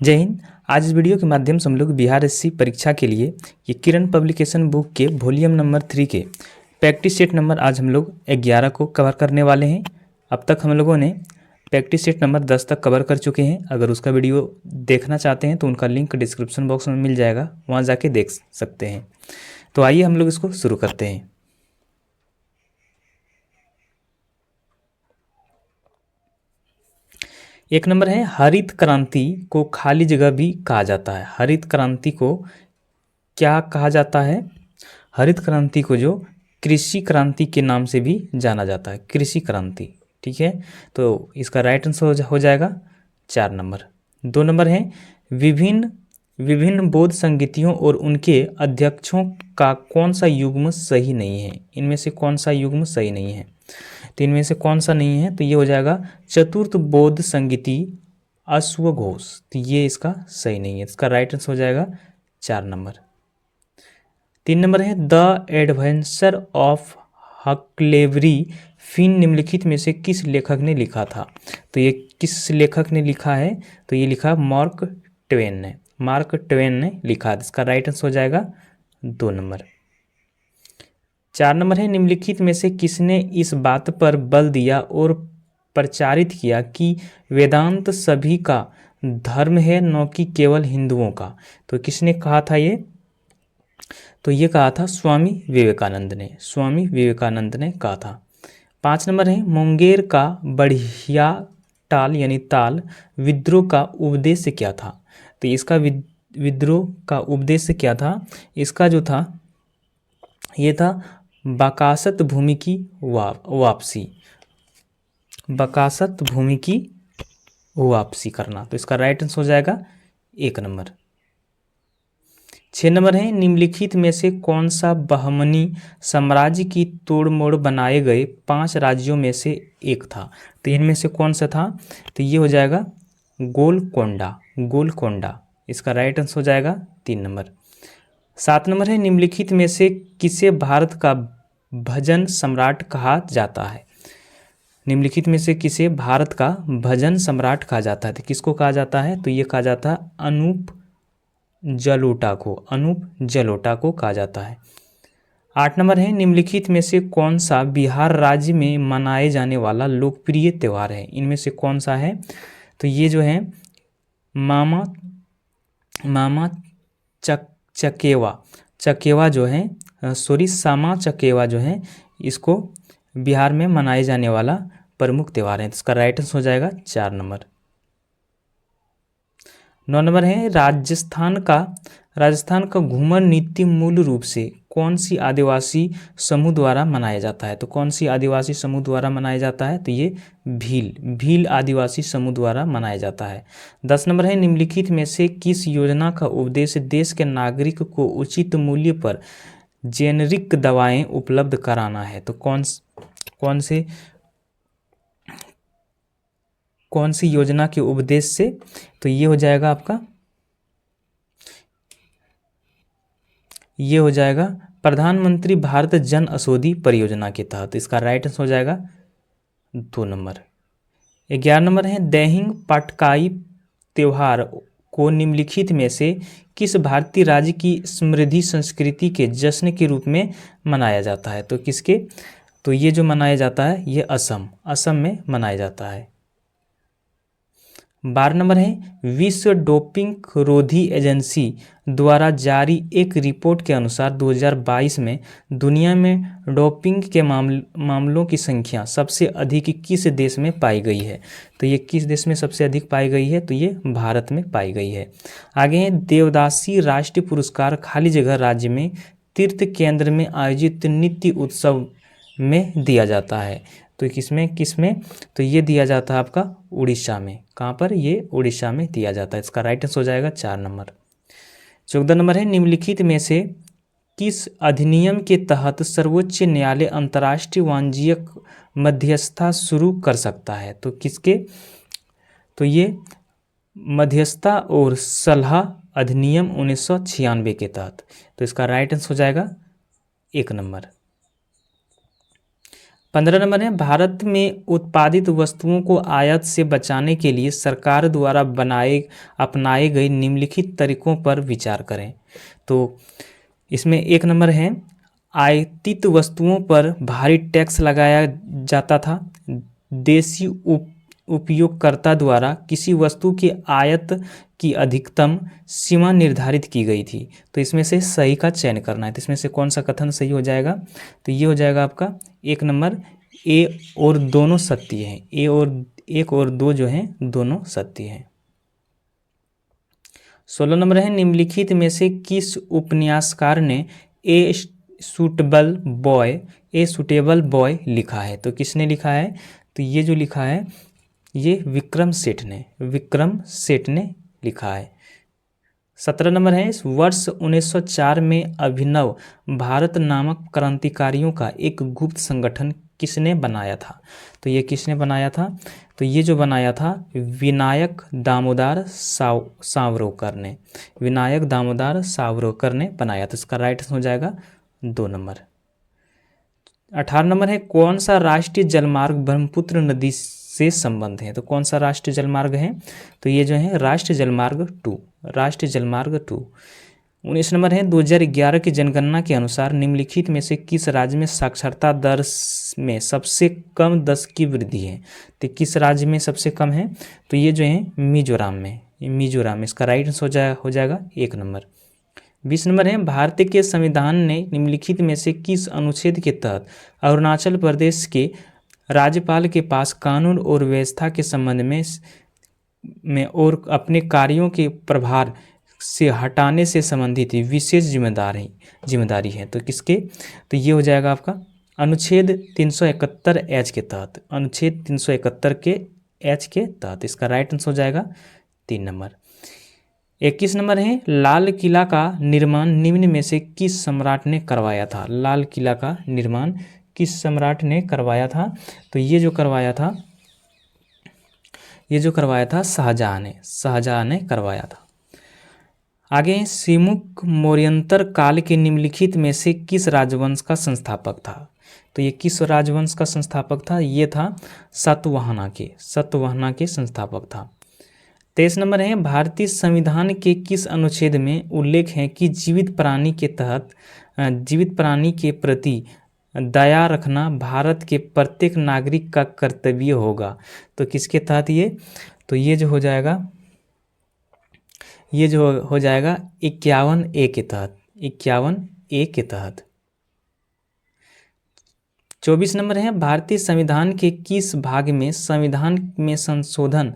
जय हिंद। आज इस वीडियो के माध्यम से हम लोग बिहार एससी परीक्षा के लिए ये किरण पब्लिकेशन बुक के वॉल्यूम नंबर 3 के प्रैक्टिस सेट नंबर आज हम लोग 11 को कवर करने वाले हैं। अब तक हम लोगों ने प्रैक्टिस सेट नंबर 10 तक कवर कर चुके हैं। अगर उसका वीडियो देखना चाहते हैं तो उनका लिंक डिस्क्रिप्शन बॉक्स में मिल जाएगा, वहाँ जाके देख सकते हैं। तो आइए हम लोग इसको शुरू करते हैं। एक नंबर है, हरित क्रांति को खाली जगह भी कहा जाता है। हरित क्रांति को क्या कहा जाता है? हरित क्रांति को जो कृषि क्रांति के नाम से भी जाना जाता है, कृषि क्रांति। ठीक है, तो इसका राइट आंसर हो जाएगा 4 नंबर। 2 नंबर है, विभिन्न विभिन्न बौद्ध संगीतियों और उनके अध्यक्षों का कौन सा युग्म सही नहीं है? इनमें से कौन सा युग्म सही नहीं है? तो इनमें से कौन सा नहीं है? तो ये हो जाएगा चतुर्थ बौद्ध संगीति अश्वघोष। तो ये इसका सही नहीं है, इसका राइट आंसर हो जाएगा 4 नंबर। 3 नंबर है, द एडवेंचर ऑफ हकलेवरी फिन निम्नलिखित में से किस लेखक ने लिखा था? तो ये किस लेखक ने लिखा है? तो ये लिखा मार्क ट्वेन ने, मार्क ट्वेन ने लिखा। इसका राइट आंसर हो जाएगा 2 नंबर। 4 नंबर है, निम्नलिखित में से किसने इस बात पर बल दिया और प्रचारित किया कि वेदांत सभी का धर्म है, न कि केवल हिंदुओं का? तो किसने कहा था ये? तो ये कहा था स्वामी विवेकानंद ने, स्वामी विवेकानंद ने कहा था। 5 नंबर है, मुंगेर का बढ़िया टाल यानी ताल विद्रोह का उद्देश्य क्या था? तो इसका विद्रोह का उद्देश्य क्या था? इसका जो था ये था बकासत भूमि की वापसी, बकासत भूमि की वापसी करना। तो इसका राइट आंसर हो जाएगा 1 नंबर। 6 नंबर है, निम्नलिखित में से कौन सा बहमनी साम्राज्य की तोड़मोड़ बनाए गए 5 राज्यों में से एक था? तो इनमें से कौन सा था? तो ये हो जाएगा गोलकोंडा, गोलकोंडा। इसका राइट आंसर हो जाएगा 3 नंबर। 7 नंबर है, निम्नलिखित में से किसे भारत का भजन सम्राट कहा जाता है? निम्नलिखित में से किसे भारत का भजन सम्राट कहा जाता है? तो किसको कहा जाता है? तो ये कहा जाता है अनूप जलोटा को, अनूप जलोटा को कहा जाता है। 8 नंबर है, निम्नलिखित में से कौन सा बिहार राज्य में मनाए जाने वाला लोकप्रिय त्यौहार है? इनमें से कौन सा है? तो ये जो है मामा चकेवा, चकेवा जो है सामा चकेवा जो है, इसको बिहार में मनाए जाने वाला प्रमुख त्यौहार है। तो इसका राइट आंसर हो जाएगा 4 नंबर। 9 नंबर है, राजस्थान का घूमर नृत्य मूल रूप से कौन सी आदिवासी समूह द्वारा मनाया जाता है? तो कौन सी आदिवासी समूह द्वारा मनाया जाता है? तो ये भील आदिवासी समूह द्वारा मनाया जाता है। 10 नंबर है, निम्नलिखित में से किस योजना का उद्देश्य देश के नागरिक को उचित मूल्य पर जेनरिक दवाएं उपलब्ध कराना है? तो कौन सी योजना के उद्देश्य से? तो ये हो जाएगा आपका, ये हो जाएगा प्रधानमंत्री भारत जन औषधि परियोजना के तहत। इसका राइट आंसर हो जाएगा 2 नंबर। 11 नंबर है, दैहिंग पाटकाई त्योहार को निम्नलिखित में से किस भारतीय राज्य की समृद्धि संस्कृति के जश्न के रूप में मनाया जाता है? तो किसके? तो ये जो मनाया जाता है ये असम में मनाया जाता है। 12 नंबर है, विश्व डोपिंग रोधी एजेंसी द्वारा जारी एक रिपोर्ट के अनुसार 2022 में दुनिया में डोपिंग के मामलों की संख्या सबसे अधिक किस देश में पाई गई है? तो ये किस देश में सबसे अधिक पाई गई है? तो ये भारत में पाई गई है। आगे है, देवदासी राष्ट्रीय पुरस्कार खाली जगह राज्य में तीर्थ केंद्र में आयोजित नृत्य उत्सव में दिया जाता है। तो किसमें? तो ये दिया जाता है आपका उड़ीसा में। कहाँ पर? ये उड़ीसा में दिया जाता है। इसका राइट आंसर हो जाएगा 4 नंबर। 14 नंबर है, निम्नलिखित में से किस अधिनियम के तहत सर्वोच्च न्यायालय अंतर्राष्ट्रीय वाणिज्यिक मध्यस्थता शुरू कर सकता है? तो किसके? तो ये मध्यस्थता और सलाह अधिनियम 1996 के तहत। तो इसका राइट आंसर हो जाएगा 1 नंबर। 15 नंबर है, भारत में उत्पादित वस्तुओं को आयात से बचाने के लिए सरकार द्वारा अपनाए गए निम्नलिखित तरीकों पर विचार करें। तो इसमें 1 नंबर है, आयातित वस्तुओं पर भारी टैक्स लगाया जाता था। देशी उपयोगकर्ता द्वारा किसी वस्तु के आयात की अधिकतम सीमा निर्धारित की गई थी। तो इसमें से सही का चयन करना है। तो इसमें से कौन सा कथन सही हो जाएगा? तो ये हो जाएगा आपका 1 नंबर, ए और दोनों सत्य हैं। ए और 1 और 2 जो हैं दोनों सत्य हैं। 16 नंबर है, निम्नलिखित में से किस उपन्यासकार ने ए सूटेबल बॉय लिखा है? तो किसने लिखा है? तो ये जो लिखा है ये विक्रम सेठ ने लिखा है। 17 नंबर है, इस वर्ष 1904 में अभिनव भारत नामक क्रांतिकारियों का एक गुप्त संगठन किसने बनाया था? तो ये किसने बनाया था? तो ये जो बनाया था विनायक दामोदर सावरकर ने बनाया। तो इसका राइट हो जाएगा 2 नंबर। 18 नंबर है, कौन सा राष्ट्रीय जलमार्ग ब्रह्मपुत्र नदी से संबंध है? तो कौन सा राष्ट्रीय जलमार्ग है? तो ये जो है राष्ट्रीय जलमार्ग 2। 19 नंबर है, 2011 की जनगणना के अनुसार निम्नलिखित में से किस राज्य में साक्षरता दर में सबसे कम 10 की वृद्धि है? तो किस राज्य में सबसे कम है? तो ये जो है मिजोरम में। इसका राइट हो जाएगा 1 नंबर। 20 नंबर है, भारत के संविधान ने निम्नलिखित में से किस अनुच्छेद के तहत अरुणाचल प्रदेश के राज्यपाल के पास कानून और व्यवस्था के संबंध में और अपने कार्यों के प्रभार से हटाने से संबंधित विशेष जिम्मेदारी है? तो किसके? तो ये हो जाएगा आपका अनुच्छेद 371 एच के तहत। अनुच्छेद 371 के एच के तहत। इसका राइट आंसर हो जाएगा 3 नंबर। 21 नंबर है, लाल किला का निर्माण निम्न में से किस सम्राट ने करवाया था? लाल किला का निर्माण किस सम्राट ने करवाया था? तो ये जो करवाया था शाहजहां ने करवाया था। आगे, सिमुक मौर्यंतर काल के निम्नलिखित में से किस राजवंश का संस्थापक था? तो ये किस राजवंश का संस्थापक था? ये था सातवाहना के संस्थापक था। 23 नंबर है, भारतीय संविधान के किस अनुच्छेद में उल्लेख है कि जीवित प्राणी के प्रति दया रखना भारत के प्रत्येक नागरिक का कर्तव्य होगा? तो किसके तहत ये? तो ये जो हो जाएगा 51 ए के तहत। 24 नंबर है, भारतीय संविधान के किस भाग में संविधान में संशोधन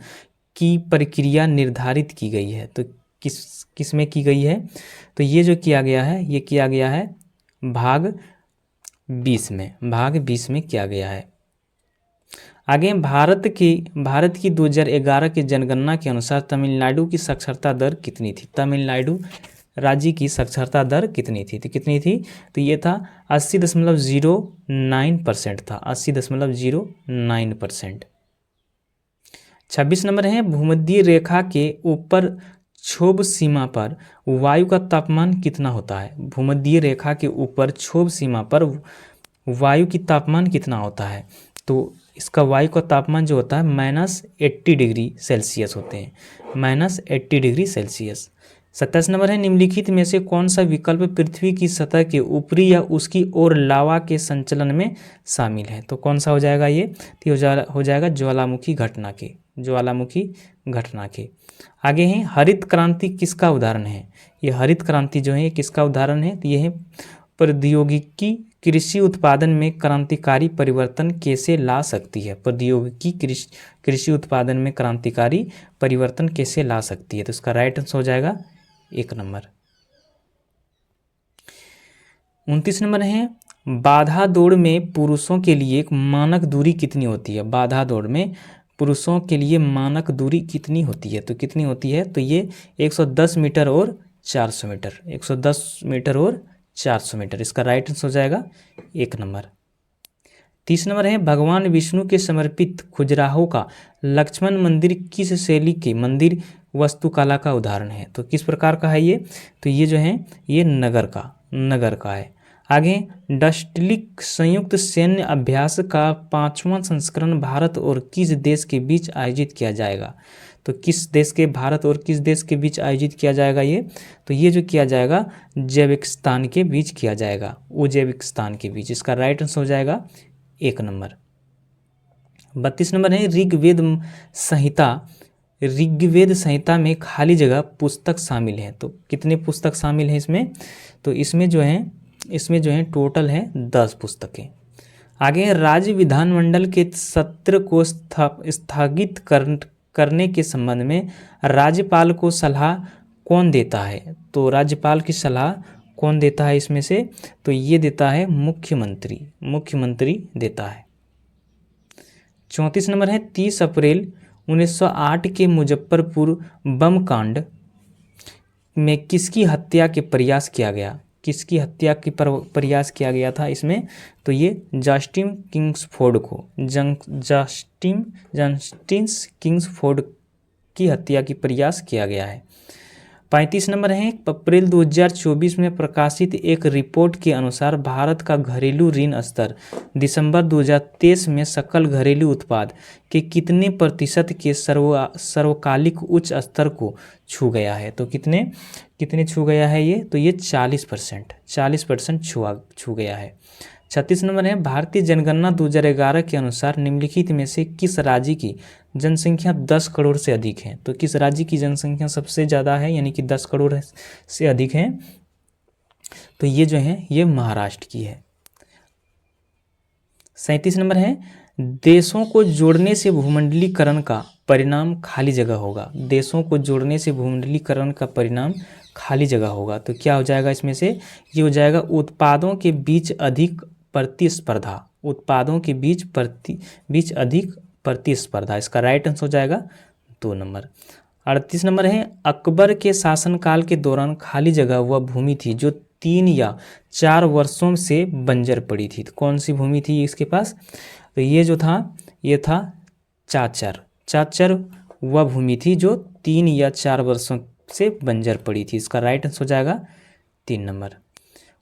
की प्रक्रिया निर्धारित की गई है? तो किस में की गई है? तो ये जो किया गया है भाग 20 में किया गया है। आगे, भारत की 2011 की जनगणना के अनुसार तमिलनाडु की साक्षरता दर कितनी थी? तमिलनाडु राज्य की साक्षरता दर कितनी थी? तो कितनी थी? तो ये था 80.09% था। 80.09%। 26 नंबर है, भूमध्य रेखा के ऊपर क्षोभ सीमा पर वायु का तापमान कितना होता है? भूमध्य रेखा के ऊपर क्षोभ सीमा पर वायु की तापमान कितना होता है? तो इसका वायु का तापमान जो होता है -80 डिग्री सेल्सियस होते हैं। -80 डिग्री सेल्सियस। 27 नंबर है, निम्नलिखित में से कौन सा विकल्प पृथ्वी की सतह के ऊपरी या उसकी ओर लावा के संचलन में शामिल है? तो कौन सा हो जाएगा ये? तो हो जाएगा ज्वालामुखी घटना के। आगे है, हरित क्रांति किसका उदाहरण है? ये हरित क्रांति जो है ये किसका उदाहरण है? तो ये है प्रौद्योगिकी कृषि उत्पादन में क्रांतिकारी परिवर्तन कैसे ला सकती है? प्रौद्योगिकी कृषि उत्पादन में क्रांतिकारी परिवर्तन कैसे ला सकती है? तो इसका राइट आंसर हो जाएगा 1 नंबर। 29 नंबर है, बाधा दौड़ में पुरुषों के लिए मानक दूरी कितनी होती है? बाधा दौड़ में पुरुषों के लिए मानक दूरी कितनी होती है? तो कितनी होती है? तो ये 110 मीटर और 400 मीटर। 110 मीटर और 400 मीटर। इसका राइट आंसर हो जाएगा 1 नंबर। 30 नंबर है, भगवान विष्णु के समर्पित खजुराहो का लक्ष्मण मंदिर किस शैली के मंदिर वास्तुकला का उदाहरण है? तो किस प्रकार का है ये? तो ये जो है ये नगर का है। आगे, डस्टलिक संयुक्त सैन्य अभ्यास का 5वां संस्करण भारत और किस देश के बीच आयोजित किया जाएगा? तो किस देश के, भारत और किस देश के बीच आयोजित किया जाएगा ये? तो ये जो किया जाएगा उज्बेकिस्तान के बीच किया जाएगा, उज्बेकिस्तान के बीच। इसका राइट आंसर हो जाएगा 1 नंबर। 32 नंबर है संहिता ऋग्वेद संहिता में खाली जगह पुस्तक शामिल है। तो कितने पुस्तक शामिल हैं इसमें? तो इसमें जो है टोटल है 10 पुस्तकें। आगे, राज्य विधानमंडल के सत्र को स्थगित करने के संबंध में राज्यपाल को सलाह कौन देता है? तो राज्यपाल की सलाह कौन देता है इसमें से? तो ये देता है मुख्यमंत्री देता है। 34 नंबर है 30 अप्रैल 1908 के मुजफ्फरपुर बम कांड में किसकी हत्या के प्रयास किया गया? किसकी हत्या की प्रयास किया गया था इसमें? तो ये जस्टिन किंग्सफोर्ड को, जस्टिन किंग्सफोर्ड की हत्या की प्रयास किया गया है। 35 नंबर है अप्रैल 2024 में प्रकाशित एक रिपोर्ट के अनुसार भारत का घरेलू ऋण स्तर दिसंबर 2023 में सकल घरेलू उत्पाद के कितने प्रतिशत के सर्वकालिक उच्च स्तर को छू गया है? तो कितने छू गया है ये? तो ये 40% छू गया है। 36 नंबर है भारतीय जनगणना 2011 के अनुसार निम्नलिखित में से किस राज्य की जनसंख्या 10 करोड़ से अधिक है? तो किस राज्य की जनसंख्या सबसे ज़्यादा है, यानी कि 10 करोड़ से अधिक है? तो ये जो है ये महाराष्ट्र की है। 37 नंबर है देशों को जोड़ने से भूमंडलीकरण का परिणाम खाली जगह होगा। देशों को जोड़ने से भूमंडलीकरण का परिणाम खाली जगह होगा। तो क्या हो जाएगा इसमें से? ये हो जाएगा उत्पादों के बीच अधिक प्रतिस्पर्धा, उत्पादों के बीच अधिक प्रतिस्पर्धा। इसका राइट आंसर हो जाएगा 2 नंबर। 38 नंबर है अकबर के शासनकाल के दौरान खाली जगह वह भूमि थी जो 3 या 4 वर्षों से बंजर पड़ी थी। तो कौन सी भूमि थी इसके पास? तो ये जो था ये था चाचर वह भूमि थी जो 3 या 4 वर्षों से बंजर पड़ी थी। इसका राइट आंसर हो जाएगा 3 नंबर।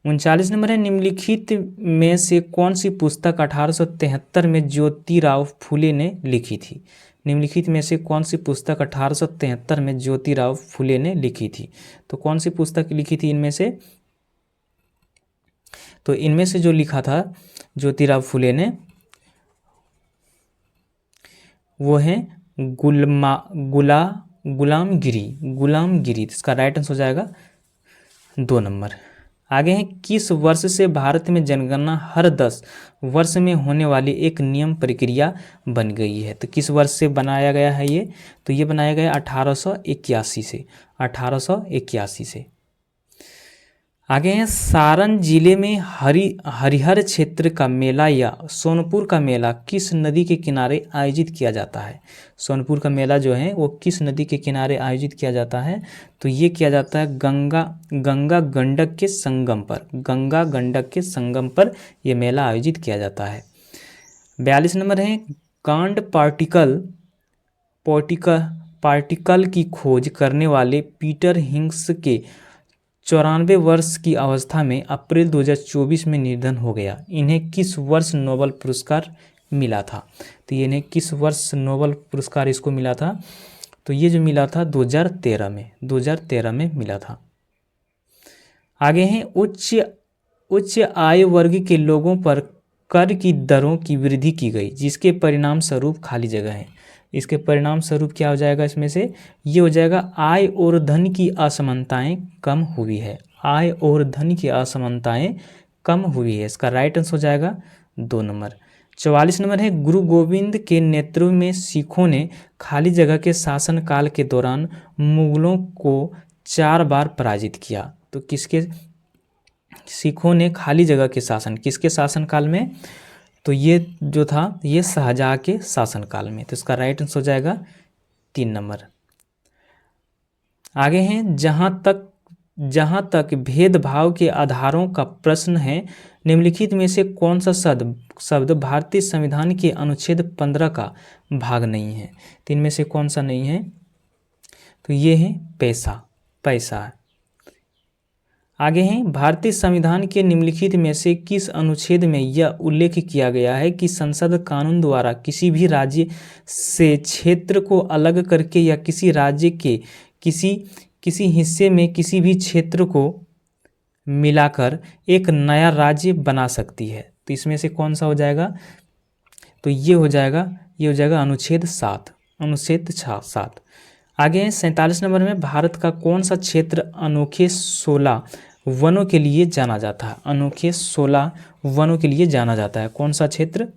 39 नंबर है निम्नलिखित में से कौन सी पुस्तक 1873 में ज्योतिराव फूले ने लिखी थी? निम्नलिखित में से कौन सी पुस्तक 1873 में ज्योतिराव फूले ने लिखी थी? तो कौन सी पुस्तक लिखी थी इनमें से? तो इनमें से जो लिखा था ज्योतिराव फूले ने वो है गुलामगिरी। इसका राइट आंसर हो जाएगा 2 नंबर। आगे है किस वर्ष से भारत में जनगणना हर 10 वर्ष में होने वाली एक नियम प्रक्रिया बन गई है? तो किस वर्ष से बनाया गया है ये? तो ये बनाया गया 1881 से। आगे हैं सारण जिले में हरिहर क्षेत्र का मेला या सोनपुर का मेला किस नदी के किनारे आयोजित किया जाता है? सोनपुर का मेला जो है वो किस नदी के किनारे आयोजित किया जाता है? तो ये किया जाता है गंगा गंडक के संगम पर ये मेला आयोजित किया जाता है। 42 नंबर है कांड पार्टिकल की खोज करने वाले पीटर हिग्स के 94 वर्ष की अवस्था में अप्रैल 2024 में निधन हो गया। इन्हें किस वर्ष नोबेल पुरस्कार मिला था? तो इन्हें किस वर्ष नोबेल पुरस्कार इसको मिला था? तो ये जो मिला था 2013 में मिला था। आगे हैं उच्च आय वर्ग के लोगों पर कर की दरों की वृद्धि की गई जिसके परिणाम स्वरूप खाली जगह है। इसके परिणाम स्वरूप क्या हो जाएगा इसमें से? ये हो जाएगा आय और धन की असमानताएं कम हुई है। आय और धन की असमानताएं कम हुई है। इसका राइट आंसर हो जाएगा 2 नंबर। 44 नंबर है गुरु गोविंद के नेतृत्व में सिखों ने खाली जगह के शासनकाल के दौरान मुगलों को 4 बार पराजित किया। तो सिखों ने खाली जगह के शासन किसके शासनकाल में? तो ये जो था ये शाहजहाँ के शासनकाल में। तो इसका राइट आंसर हो जाएगा 3 नंबर। आगे हैं जहाँ तक भेदभाव के आधारों का प्रश्न है निम्नलिखित में से कौन सा शब्द भारतीय संविधान के अनुच्छेद 15 का भाग नहीं है? तो इनमें से कौन सा नहीं है? तो ये है पैसा। आगे हैं, भारतीय संविधान के निम्नलिखित में से किस अनुच्छेद में यह उल्लेख किया गया है कि संसद कानून द्वारा किसी भी राज्य से क्षेत्र को अलग करके या किसी राज्य के किसी हिस्से में किसी भी क्षेत्र को मिलाकर एक नया राज्य बना सकती है? तो इसमें से कौन सा हो जाएगा? तो ये हो जाएगा अनुच्छेद 7। आगे हैं 47 नंबर में, भारत का कौन सा क्षेत्र अनोखे 16 वनों के लिए जाना जाता है? अनोखे 16 वनों के लिए जाना जाता है, कौन सा क्षेत्र?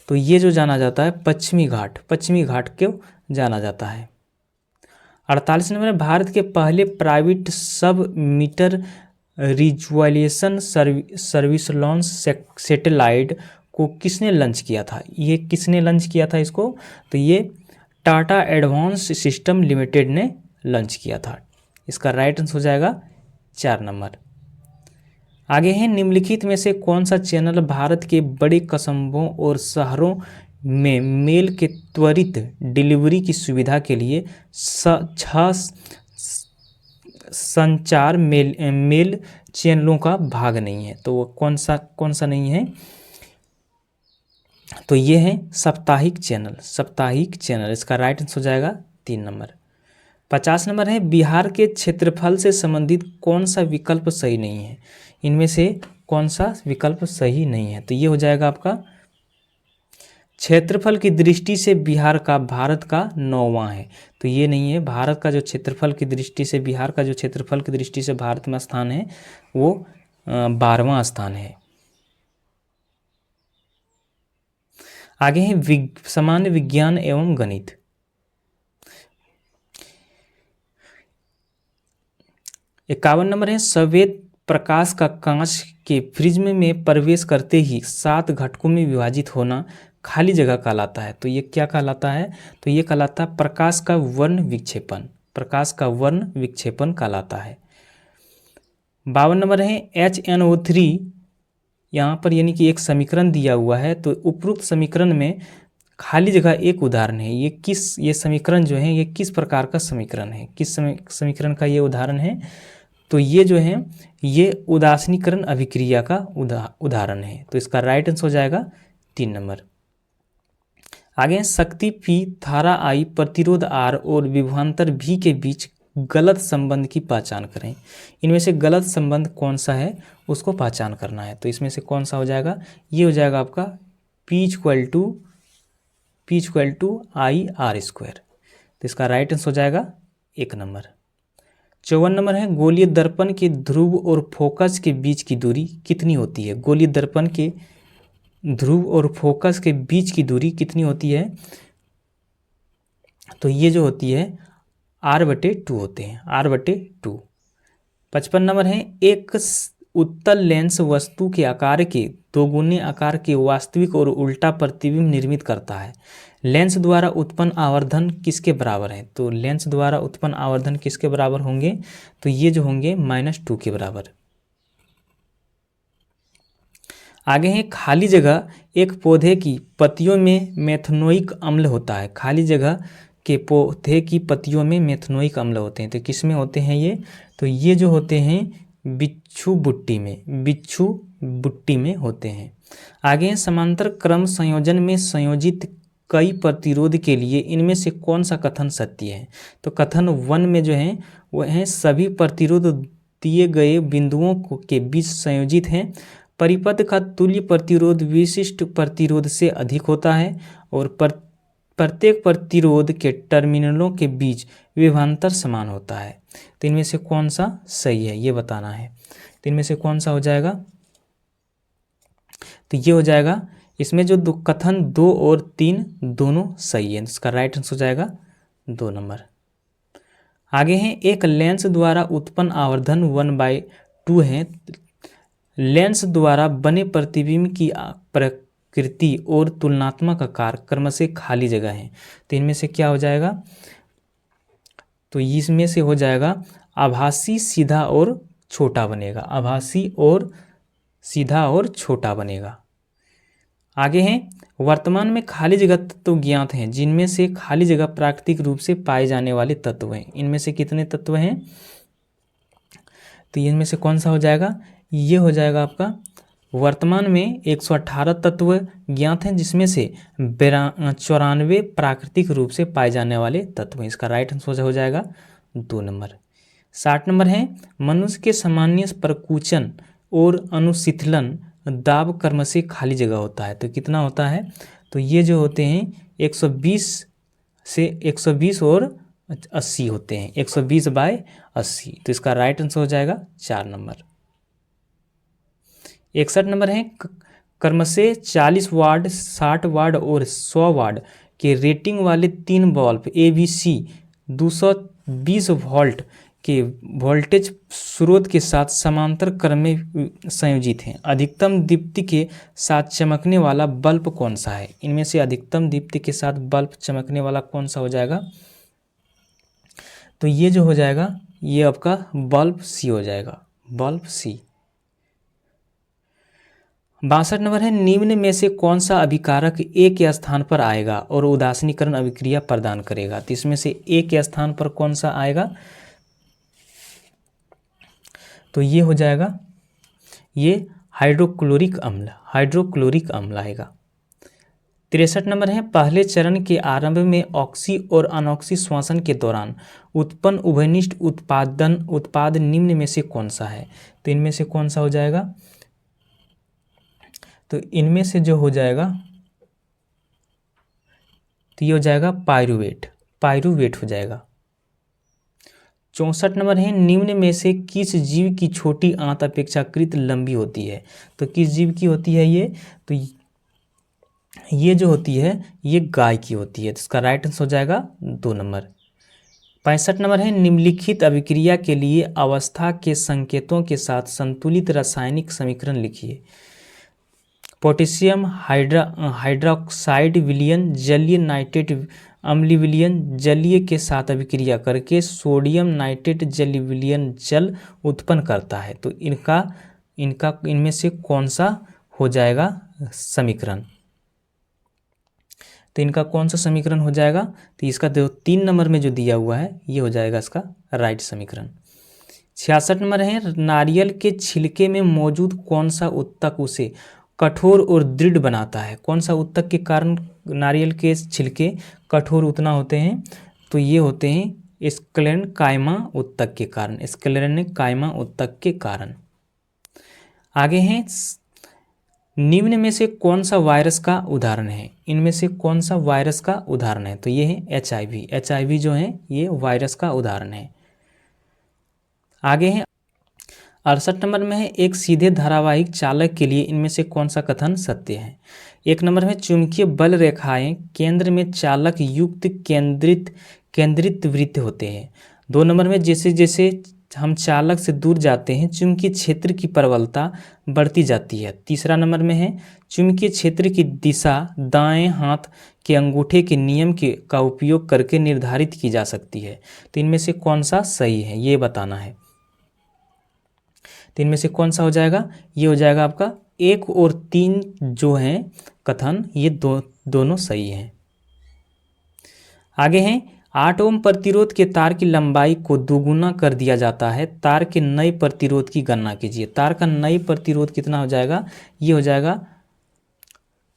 तो ये जो जाना जाता है पश्चिमी घाट क्यों जाना जाता है। 48 नंबर में, भारत के पहले private sub meter resolution service launch satellite को किसने लॉन्च किया था? ये किसने लॉन्च किया था इसको? तो ये टाटा एडवांस सिस्टम लिमिटेड ने लॉन्च किया था। इसका राइट आंसर हो जाएगा 4 नंबर। आगे हैं, निम्नलिखित में से कौन सा चैनल भारत के बड़े कस्बों और शहरों में मेल के त्वरित डिलीवरी की सुविधा के लिए 6 संचार मेल चैनलों का भाग नहीं है? तो वो कौन सा नहीं है? तो ये है साप्ताहिक चैनल। इसका राइट आंसर हो जाएगा 3 नंबर। 50 नंबर है, बिहार के क्षेत्रफल से संबंधित कौन सा विकल्प सही नहीं है? इनमें से कौन सा विकल्प सही नहीं है? तो ये हो जाएगा आपका, क्षेत्रफल की दृष्टि से बिहार का भारत का 9वां है। तो ये नहीं है। भारत का जो क्षेत्रफल की दृष्टि से बिहार का जो क्षेत्रफल की दृष्टि से भारत में स्थान है वो 12वां स्थान है। आगे है सामान्य विज्ञान एवं गणित। इक्यावन नंबर है, सफेद प्रकाश का कांच के प्रिज्म में प्रवेश करते ही 7 घटकों में विभाजित होना खाली जगह कहलाता है। तो ये क्या कहलाता है? तो ये कहलाता है प्रकाश का वर्ण विक्षेपण कहलाता है। 52 नंबर है, HNO3 यहाँ पर यानी कि एक समीकरण दिया हुआ है। तो उपरोक्त समीकरण में खाली जगह एक उदाहरण है। ये समीकरण जो है ये किस प्रकार का समीकरण है? किस समीकरण का ये उदाहरण है? तो ये जो है ये उदासीनीकरण अभिक्रिया का उदाहरण है। तो इसका राइट आंसर हो जाएगा 3 नंबर। आगे शक्ति P, धारा I, प्रतिरोध R और विभवांतर V के बीच गलत संबंध की पहचान करें। इनमें से गलत संबंध कौन सा है उसको पहचान करना है। तो इसमें से कौन सा हो जाएगा? ये हो जाएगा आपका P = I/R²। तो इसका राइट आंसर हो जाएगा 1 नंबर। 54 नंबर है, गोलीय दर्पण के ध्रुव और फोकस के बीच की दूरी कितनी होती है? गोलीय दर्पण के ध्रुव और फोकस के बीच की दूरी कितनी होती है? तो ये जो होती है R/2 होते हैं, R/2। 55 नंबर है, एक उत्तल लेंस वस्तु के आकार के दोगुने आकार के वास्तविक और उल्टा प्रतिबिंब निर्मित करता है। लेंस द्वारा उत्पन्न आवर्धन किसके बराबर है? तो लेंस द्वारा उत्पन्न आवर्धन किसके बराबर होंगे? तो ये जो होंगे -2 के बराबर। आगे है, खाली जगह एक पौधे की पत्तियों में मेथनोइक अम्ल होता है। खाली जगह के पौधे की पत्तियों में मेथनोइक अम्ल होते हैं। तो किस में होते हैं ये? तो ये जो होते हैं बिच्छू बुट्टी में होते हैं। आगे है, समांतर क्रम संयोजन में संयोजित कई प्रतिरोध के लिए इनमें से कौन सा कथन सत्य है? तो कथन 1 में जो है वह है सभी प्रतिरोध दिए गए बिंदुओं के बीच संयोजित हैं। परिपथ का तुल्य प्रतिरोध विशिष्ट प्रतिरोध से अधिक होता है और प्रत्येक प्रतिरोध के टर्मिनलों के बीच विभवांतर समान होता है। तो इनमें से कौन सा सही है ये बताना है। तो इनमें से कौन सा हो जाएगा? तो ये हो जाएगा, इसमें जो कथन 2 और 3 दोनों सही है। इसका राइट आंसर हो जाएगा 2 नंबर। आगे है, एक लेंस द्वारा उत्पन्न आवर्धन 1/2 है। लेंस द्वारा बने प्रतिबिंब की प्रकृति और तुलनात्मक आकार क्रमशः खाली जगह है। तो इनमें से क्या हो जाएगा? तो इसमें से हो जाएगा आभासी, सीधा और छोटा बनेगा। आभासी और सीधा और छोटा बनेगा। आगे हैं, वर्तमान में खाली जगह तत्व ज्ञात हैं जिनमें से खाली जगह प्राकृतिक रूप से पाए जाने वाले तत्व हैं। इनमें से कितने तत्व हैं? तो इनमें से कौन सा हो जाएगा, ये हो जाएगा आपका। वर्तमान में 118 तत्व ज्ञात हैं, जिसमें से 94 प्राकृतिक रूप से पाए जाने वाले तत्व हैं। इसका राइट आंसर हो जाएगा 2 नंबर। 60 नंबर है, मनुष्य के सामान्य प्रकुचन और अनुशीतलन दाब कर्म से खाली जगह होता है। तो कितना होता है, तो ये जो होते हैं 120 से 120 और 80 होते हैं, 120/80। तो इसका राइट आंसर हो जाएगा 4 नंबर। 61 नंबर है, कर्म से 40 वाट, 60 वाट और 100 वाट के रेटिंग वाले 3 बल्ब ABC 220 वोल्ट के वोल्टेज स्रोत के साथ समांतर क्रम में संयोजित हैं। अधिकतम दीप्ति के साथ चमकने वाला बल्ब कौन सा है? इनमें से अधिकतम दीप्ति के साथ बल्ब चमकने वाला कौन सा हो जाएगा? तो ये जो हो जाएगा, ये आपका बल्ब सी हो जाएगा, बल्ब सी। 62 नंबर है, निम्न में से कौन सा अभिकारक ए के स्थान पर आएगा और उदासीनीकरण अभिक्रिया प्रदान करेगा? तो इसमें से ए के स्थान पर कौन सा आएगा? तो ये हो जाएगा, ये हाइड्रोक्लोरिक अम्ल, हाइड्रोक्लोरिक अम्ल आएगा। 63 नंबर है, पहले चरण के आरंभ में ऑक्सी और अनऑक्सी श्वसन के दौरान उत्पन्न उभयनिष्ठ उत्पाद निम्न में से कौन सा है? तो इनमें से कौन सा हो जाएगा? तो इनमें से जो हो जाएगा, तो ये हो जाएगा पायरुवेट, पायरुवेट हो जाएगा। 64 नंबर है, निम्न में से किस जीव की छोटी आंत अपेक्षाकृत लंबी होती है? तो किस जीव की होती है ये? तो ये जो होती है, ये गाय की होती है। तो इसका राइट आंसर हो जाएगा 2 नंबर। 65 नंबर है, निम्नलिखित अभिक्रिया के लिए अवस्था के संकेतों के साथ संतुलित रासायनिक समीकरण लिखिए। पोटेशियम हाइड्रोक्साइड विलयन जलीय नाइट्रेट अम्लीय विलयन जलीय के साथ अभिक्रिया करके सोडियम नाइट्रेट जलीय विलयन जल उत्पन्न करता है। तो इनमें से कौन सा हो जाएगा समीकरण? तो इनका कौन सा समीकरण हो जाएगा? तो इसका 3 नंबर में जो दिया हुआ है, ये हो जाएगा इसका राइट समीकरण। 66 नंबर है, नारियल के छिलके में मौजूद कौन सा उत्तक उसे कठोर और दृढ़ बनाता है? कौन सा उत्तक के कारण नारियल के छिलके कठोर उतना होते हैं? तो ये होते हैं स्क्लेरेनकाइमा उत्तक के कारण, स्क्लेरेनकाइमा उत्तक के कारण। आगे हैं, निम्न में से कौन सा वायरस का उदाहरण है? इनमें से कौन सा वायरस का उदाहरण है? तो ये है HIV, HIV जो है ये वायरस का उदाहरण है। आगे हैं, 68 नंबर में है, एक सीधे धारावाहिक चालक के लिए इनमें से कौन सा कथन सत्य है? 1 नंबर में, चुंबकीय बल रेखाएं केंद्र में चालक युक्त केंद्रित वृत्त होते हैं। 2 नंबर में, जैसे जैसे हम चालक से दूर जाते हैं चुंबकीय क्षेत्र की प्रबलता बढ़ती जाती है। 3 नंबर में है, चुंबकीय क्षेत्र की दिशा दाएं हाथ के अंगूठे के नियम का उपयोग करके निर्धारित की जा सकती है। तो इनमें से कौन सा सही है ये बताना है। तो इनमें से कौन सा हो जाएगा? ये हो जाएगा आपका 1 और 3 जो हैं कथन, ये दोनों सही हैं। आगे हैं, 8 ओम प्रतिरोध के तार की लंबाई को दोगुना कर दिया जाता है, तार के नए प्रतिरोध की गणना कीजिए। तार का नए प्रतिरोध कितना हो जाएगा? ये हो जाएगा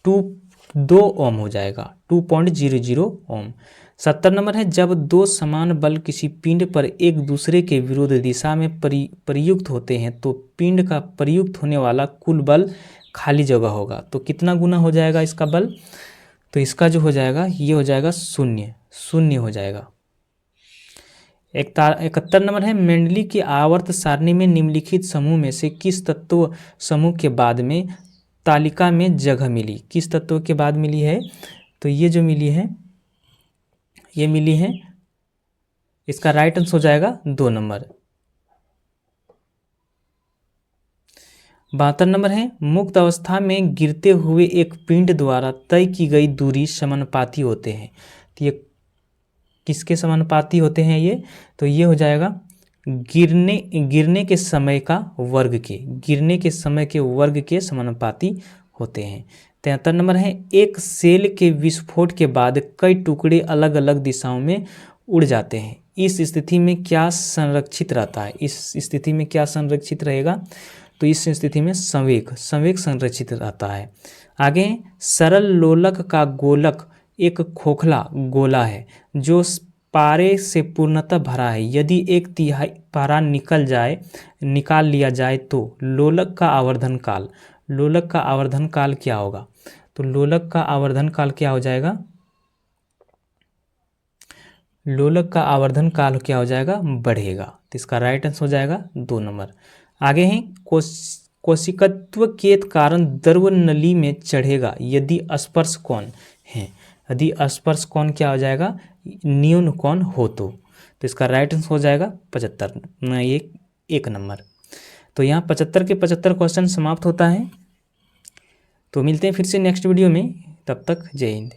2 ओम हो जाएगा, 2.00 ओम। 70 नंबर है, जब 2 समान बल किसी पिंड पर एक दूसरे के विरुद्ध दिशा में प्रयुक्त होते हैं तो पिंड का प्रयुक्त होने वाला कुल बल खाली जगह होगा। तो कितना गुना हो जाएगा इसका बल? तो इसका जो हो जाएगा, ये हो जाएगा 0 हो जाएगा। 71 नंबर है, मेंडली की आवर्त सारणी में निम्नलिखित समूह में से किस तत्व समूह के बाद में तालिका में जगह मिली? किस तत्व के बाद मिली है? तो ये जो मिली है, ये मिली है, इसका राइट आंसर हो जाएगा 2 नंबर। 72 नंबर है, मुक्त अवस्था में गिरते हुए एक पिंड द्वारा तय की गई दूरी समानुपाती होते हैं। तो ये किसके समानुपाती होते हैं ये? तो ये हो जाएगा गिरने के समय का वर्ग के, गिरने के समय के वर्ग के समानुपाती होते हैं। 73 नंबर है, एक सेल के विस्फोट के बाद कई टुकड़े अलग अलग दिशाओं में उड़ जाते हैं, इस स्थिति में क्या संरक्षित रहता है? इस स्थिति में क्या संरक्षित रहेगा? तो इस स्थिति में संवेग संरक्षित रहता है। आगे, सरल लोलक का गोलक एक खोखला गोला है जो पारे से पूर्णतः भरा है। यदि एक तिहाई पारा निकाल लिया जाए तो लोलक का आवर्धन काल क्या होगा? तो लोलक का आवर्धन काल क्या हो जाएगा? लोलक का आवर्धन काल क्या हो जाएगा? बढ़ेगा। तो इसका राइट आंसर हो जाएगा 2 नंबर। आगे हैं, कोशिकत्व के कारण द्रव नली में चढ़ेगा यदि स्पर्श कोण है। यदि स्पर्श कोण क्या हो जाएगा? न्यून कोण हो तो इसका राइट आंसर हो जाएगा 75, 1 नंबर। तो यहाँ 75 के 75 क्वेश्चन समाप्त होता है। तो मिलते हैं फिर से नेक्स्ट वीडियो में, तब तक जय हिंद।